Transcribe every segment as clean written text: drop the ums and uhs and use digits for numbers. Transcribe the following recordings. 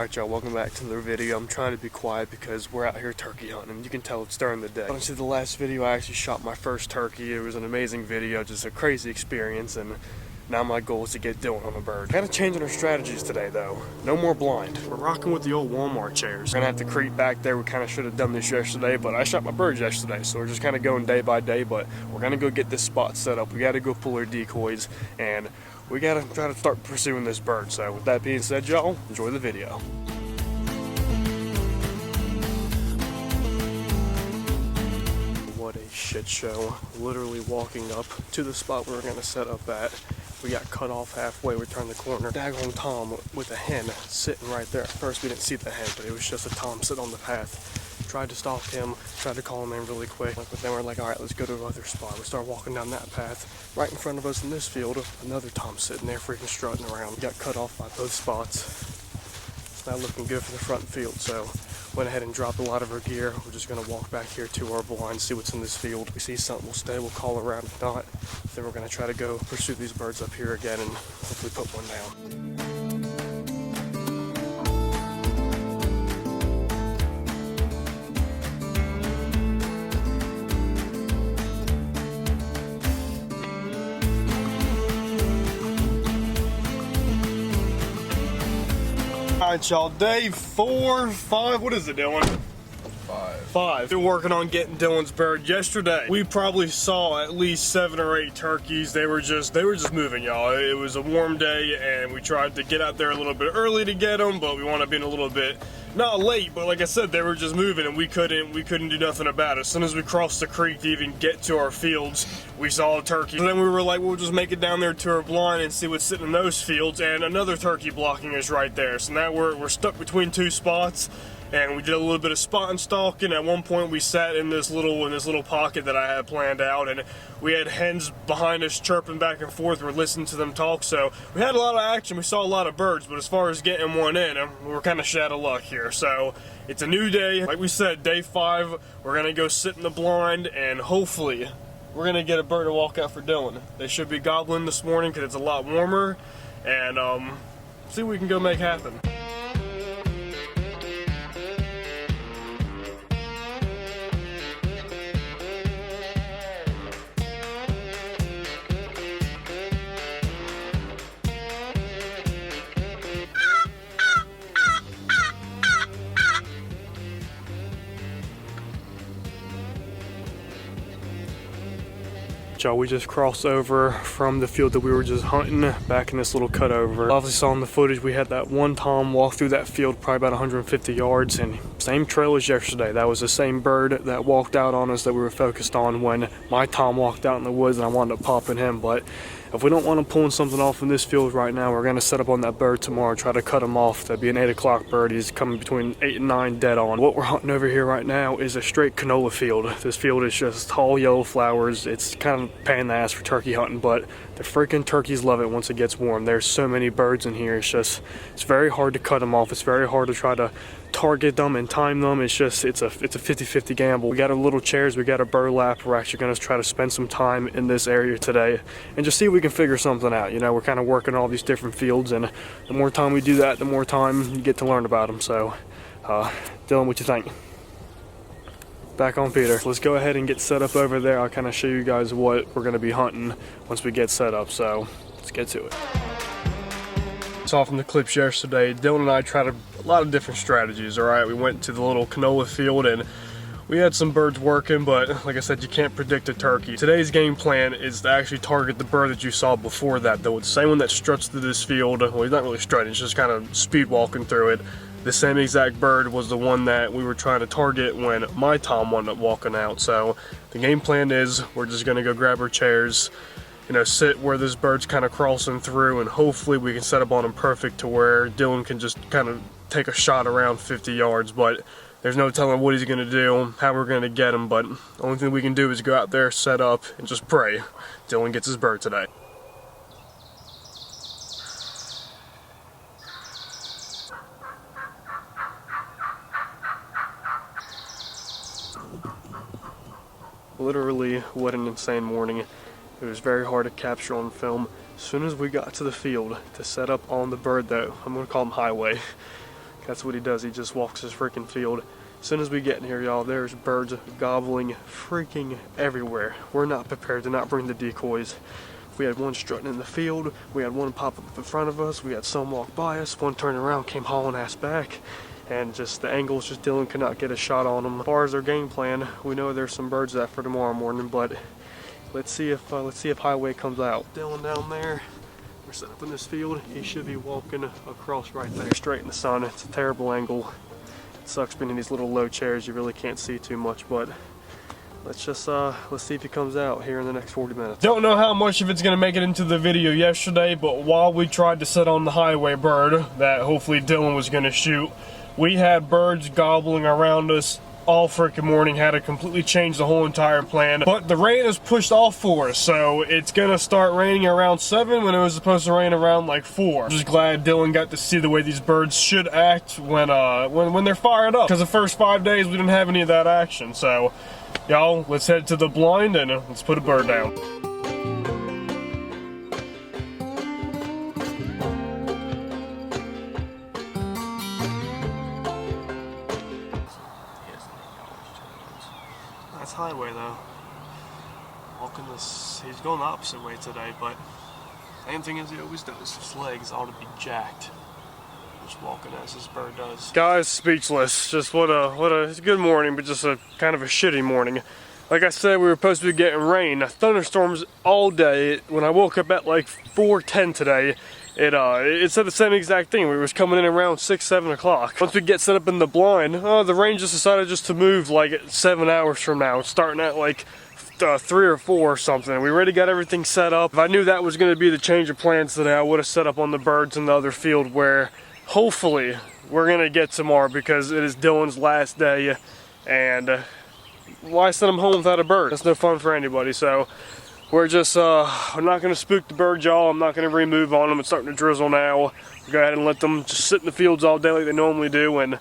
Alright y'all, welcome back to another video. I'm trying to be quiet because we're out here turkey hunting. You can tell it's during the day. Honestly, the last video I actually shot my first turkey. It was an amazing video, just a crazy experience, and now my goal is to get Dylan on a bird. Kind of changing our strategies today though. No more blind. We're rocking with the old Walmart chairs. We're gonna have to creep back there. We kind of should have done this yesterday, but I shot my birds yesterday, so we're just kind of going day by day, but we're gonna go get this spot set up. We gotta go pull our decoys, and we gotta try to start pursuing this bird. So with that being said, y'all, enjoy the video. What a shit show. Literally walking up to the spot we were gonna set up at. We got cut off halfway. We turned the corner. Daggone Tom with a hen sitting right there. At first we didn't see the hen, but it was just a Tom sitting on the path. Tried to stalk him, tried to call him in really quick, but then we're like, alright, let's go to another spot. We start walking down that path. Right in front of us in this field, another Tom sitting there freaking strutting around. We got cut off by both spots. It's not looking good for the front field, so went ahead and dropped a lot of our gear. We're just gonna walk back here to our blind, see what's in this field. If we see something, we'll stay, we'll call around. If not, then we're gonna try to go pursue these birds up here again and hopefully put one down. Alright y'all, day 4, 5, what is it, Dylan? 5. Been working on getting Dylan's bird. Yesterday, we probably saw at least 7 or 8 turkeys. They were just moving, y'all. It was a warm day, and we tried to get out there a little bit early to get them, but we wound up being a little bit, not late, but like I said, they were just moving, and we couldn't do nothing about it. As soon as we crossed the creek to even get to our fields, we saw a turkey. So then we were like, we'll just make it down there to our blind and see what's sitting in those fields, and another turkey blocking us right there. So now we're stuck between 2 spots. And we did a little bit of spot and stalking. At one point we sat in this little pocket that I had planned out, and we had hens behind us chirping back and forth. We're listening to them talk, so we had a lot of action. We saw a lot of birds, but as far as getting one in, we're kind of short of luck here. So it's a new day. Like we said, day 5, we're gonna go sit in the blind, and hopefully we're gonna get a bird to walk out for Dylan. They should be gobbling this morning because it's a lot warmer, and see what we can go make happen. Y'all, we just crossed over from the field that we were just hunting back in this little cutover. Obviously saw in the footage we had that one Tom walk through that field probably about 150 yards, and same trail as yesterday. That was the same bird that walked out on us that we were focused on when my Tom walked out in the woods, and I wound up popping him. But if we don't want to pull something off in this field right now, we're going to set up on that bird tomorrow, try to cut him off. That'd be an 8 o'clock bird. He's coming between 8 and 9 dead on. What we're hunting over here right now is a straight canola field. This field is just tall yellow flowers. It's kind of pain in the ass for turkey hunting, but the freaking turkeys love it once it gets warm. There's so many birds in here. It's very hard to cut them off. It's very hard to try to target them and time them. It's a 50-50 gamble. We got our little chairs, we got a burlap. We're actually going to try to spend some time in this area today and just see if we can figure something out. You know, we're kind of working all these different fields, and the more time we do that, the more time you get to learn about them. So Dylan, what you think? Back on Peter. Let's go ahead and get set up over there. I'll kind of show you guys what we're going to be hunting once we get set up. So let's get to it. Saw from the clips yesterday, Dylan and I tried a lot of different strategies. All right, we went to the little canola field and we had some birds working, but like I said, you can't predict a turkey. Today's game plan is to actually target the bird that you saw before that, though. It's the same one that struts through this field. Well, he's not really strutting, he's just kind of speed walking through it. The same exact bird was the one that we were trying to target when my Tom wound up walking out. So the game plan is we're just gonna go grab our chairs, you know, sit where this bird's kind of crossing through, and hopefully we can set up on him perfect to where Dylan can just kind of take a shot around 50 yards. But there's no telling what he's going to do, how we're going to get him. But the only thing we can do is go out there, set up, and just pray Dylan gets his bird today. Literally, what an insane morning. It was very hard to capture on film. As soon as we got to the field to set up on the bird, though, I'm going to call him Highway, That's what he does. He just walks his freaking field. As soon as we get in here, y'all, there's birds gobbling freaking everywhere. We're not prepared to not bring the decoys. We had one strutting in the field. We had one pop up in front of us. We had some walk by us. One turned around, came hauling ass back. And just the angles, just Dylan could not get a shot on them. As far as our game plan, we know there's some birds out for tomorrow morning, but let's see if Highway comes out. Dylan down there. We're set up in this field. He should be walking across right there, straight in the sun. It's a terrible angle. It sucks being in these little low chairs. You really can't see too much, but let's see if he comes out here in the next 40 minutes. Don't know how much of it's gonna make it into the video yesterday, but while we tried to set on the Highway bird that hopefully Dylan was gonna shoot, we had birds gobbling around us all freaking morning. Had to completely change the whole entire plan, but the rain is pushed off for us, so it's gonna start raining around 7 when it was supposed to rain around like 4. I'm just glad Dylan got to see the way these birds should act when they're fired up, because the first 5 days we didn't have any of that action. So y'all, let's head to the blind and let's put a bird down. That's Highway though. Walking this, he's going the opposite way today, but same thing as he always does. His legs ought to be jacked. Just walking as this bird does. Guys, speechless. Just what a good morning, but just a kind of a shitty morning. Like I said, we were supposed to be getting rain, thunderstorms all day. When I woke up at like 4:10 today, it said the same exact thing. We was coming in around 6, 7 o'clock. Once we get set up in the blind, the rain just decided just to move like 7 hours from now, starting at like 3 or 4 or something. We already got everything set up. If I knew that was going to be the change of plans today, I would have set up on the birds in the other field where hopefully we're going to get tomorrow, because it is Dylan's last day, and why send him home without a bird? That's no fun for anybody. So we're just, I'm not going to spook the birds, y'all. I'm not going to remove on them. It's starting to drizzle now. We'll go ahead and let them just sit in the fields all day like they normally do. And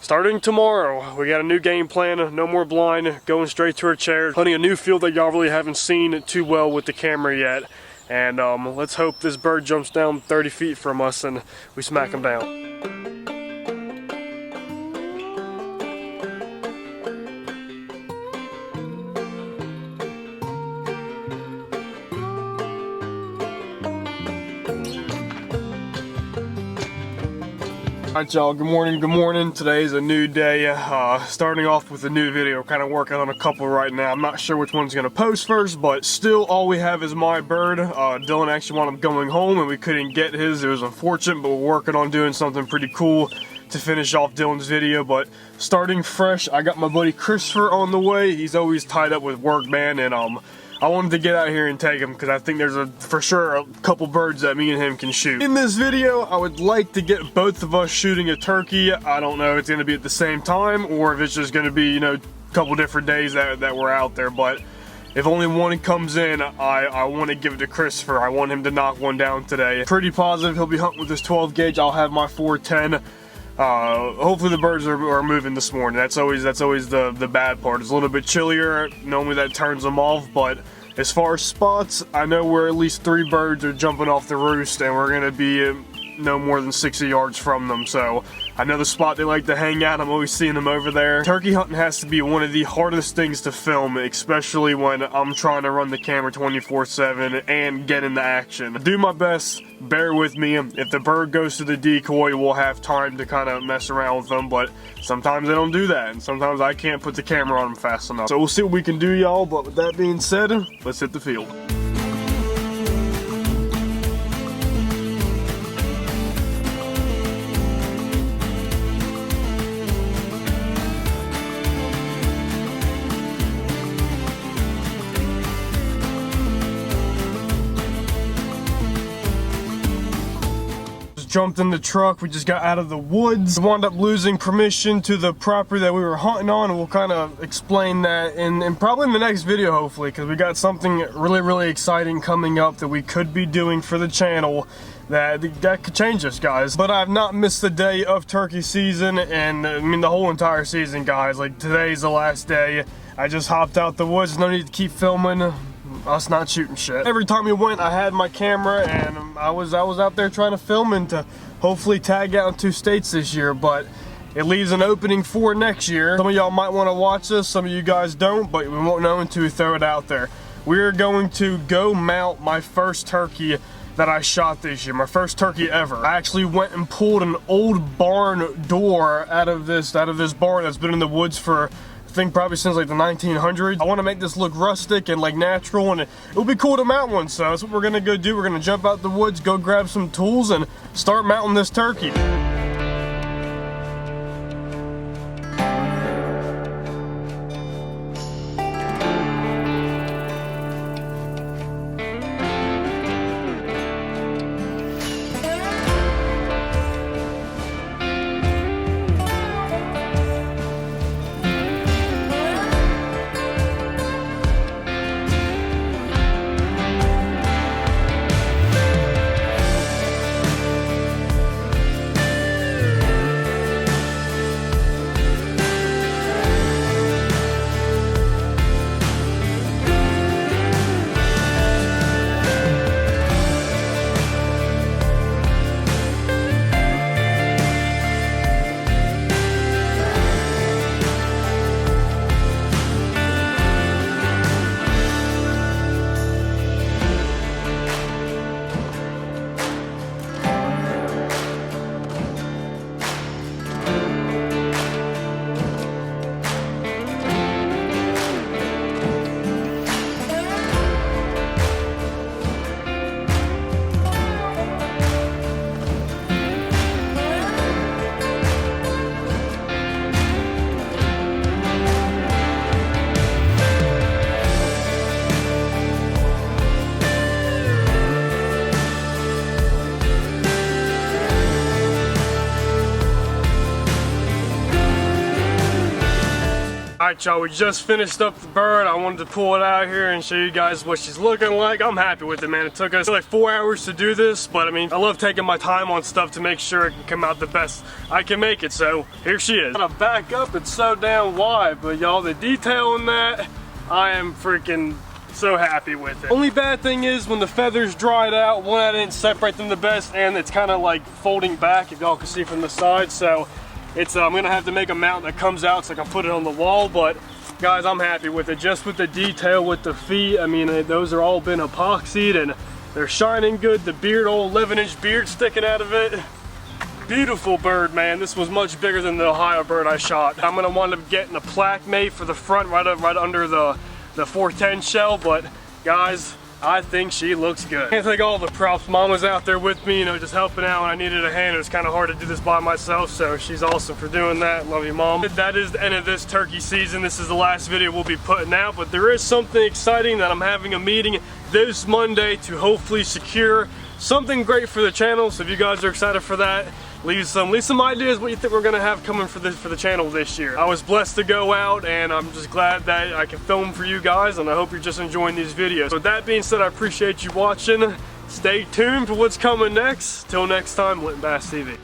starting tomorrow, we got a new game plan. No more blind, going straight to our chairs. Hunting a new field that y'all really haven't seen too well with the camera yet. And let's hope this bird jumps down 30 feet from us and we smack him down. Alright y'all, good morning. Today's a new day, starting off with a new video. Kind of working on a couple right now. I'm not sure which one's going to post first, but still all we have is my bird. Dylan actually wound up going home and we couldn't get his. It was unfortunate, but we're working on doing something pretty cool to finish off Dylan's video. But starting fresh, I got my buddy Christopher on the way. He's always tied up with work, man, and I wanted to get out here and take him because I think there's for sure a couple birds that me and him can shoot. In this video, I would like to get both of us shooting a turkey. I don't know if it's going to be at the same time or if it's just going to be, you know, a couple different days that we're out there. But if only one comes in, I want to give it to Christopher. I want him to knock one down today. Pretty positive he'll be hunting with this 12 gauge. I'll have my 410. Hopefully the birds are moving this morning. That's always the bad part. It's a little bit chillier. Normally that turns them off, but as far as spots, I know where at least 3 birds are jumping off the roost, and we're gonna be no more than 60 yards from them. So I know the spot they like to hang out. I'm always seeing them over there. Turkey hunting has to be one of the hardest things to film, especially when I'm trying to run the camera 24/7 and get into action. Do my best. Bear with me. If the bird goes to the decoy, we'll have time to kind of mess around with them, but sometimes they don't do that, and sometimes I can't put the camera on them fast enough. So we'll see what we can do, y'all, but with that being said, let's hit the field. Jumped in the truck. We just got out of the woods. Wound up losing permission to the property that we were hunting on, and we'll kind of explain that in probably in the next video, hopefully, because we got something really exciting coming up that we could be doing for the channel that could change us, guys. But I've not missed a day of turkey season, and I mean the whole entire season, guys. Like, today's the last day. I just hopped out the woods. No need to keep filming us not shooting shit. Every time we went, I had my camera and I was out there trying to film and to hopefully tag out in 2 states this year, but it leaves an opening for next year. Some of y'all might want to watch this, some of you guys don't, but we won't know until we throw it out there. We're going to go mount my first turkey that I shot this year, my first turkey ever. I actually went and pulled an old barn door out of this barn that's been in the woods for, I think, probably since like the 1900s. I want to make this look rustic and like natural, and it would be cool to mount one, so that's what we're gonna go do. We're gonna jump out the woods, go grab some tools, and start mounting this turkey. Alright y'all, we just finished up the bird. I wanted to pull it out here and show you guys what she's looking like. I'm happy with it, man. It took us like 4 hours to do this, but I mean, I love taking my time on stuff to make sure it can come out the best I can make it, so here she is. I'm gonna back up, it's so damn wide, but y'all, the detail in that, I am freaking so happy with it. Only bad thing is when the feathers dried out, one, I didn't separate them the best, and it's kind of like folding back, if y'all can see from the side, so it's, I'm gonna have to make a mount that comes out so I can put it on the wall, but guys, I'm happy with it. Just with the detail with the feet, I mean, those are all been epoxied and they're shining good. The beard, old 11-inch beard sticking out of it. Beautiful bird, man. This was much bigger than the Ohio bird I shot. I'm gonna wind up getting a plaque made for the front right under the 410 shell, but guys, I think she looks good. Can't take all the props. Mom was out there with me, you know, just helping out when I needed a hand. It was kind of hard to do this by myself, so she's awesome for doing that. Love you, Mom. That is the end of this turkey season. This is the last video we'll be putting out, but there is something exciting that I'm having a meeting this Monday to hopefully secure something great for the channel. So if you guys are excited for that, leave some ideas what you think we're gonna have coming for the channel this year. I was blessed to go out, and I'm just glad that I can film for you guys, and I hope you're just enjoying these videos. So with that being said, I appreciate you watching. Stay tuned for what's coming next. Till next time, Linton Bass TV.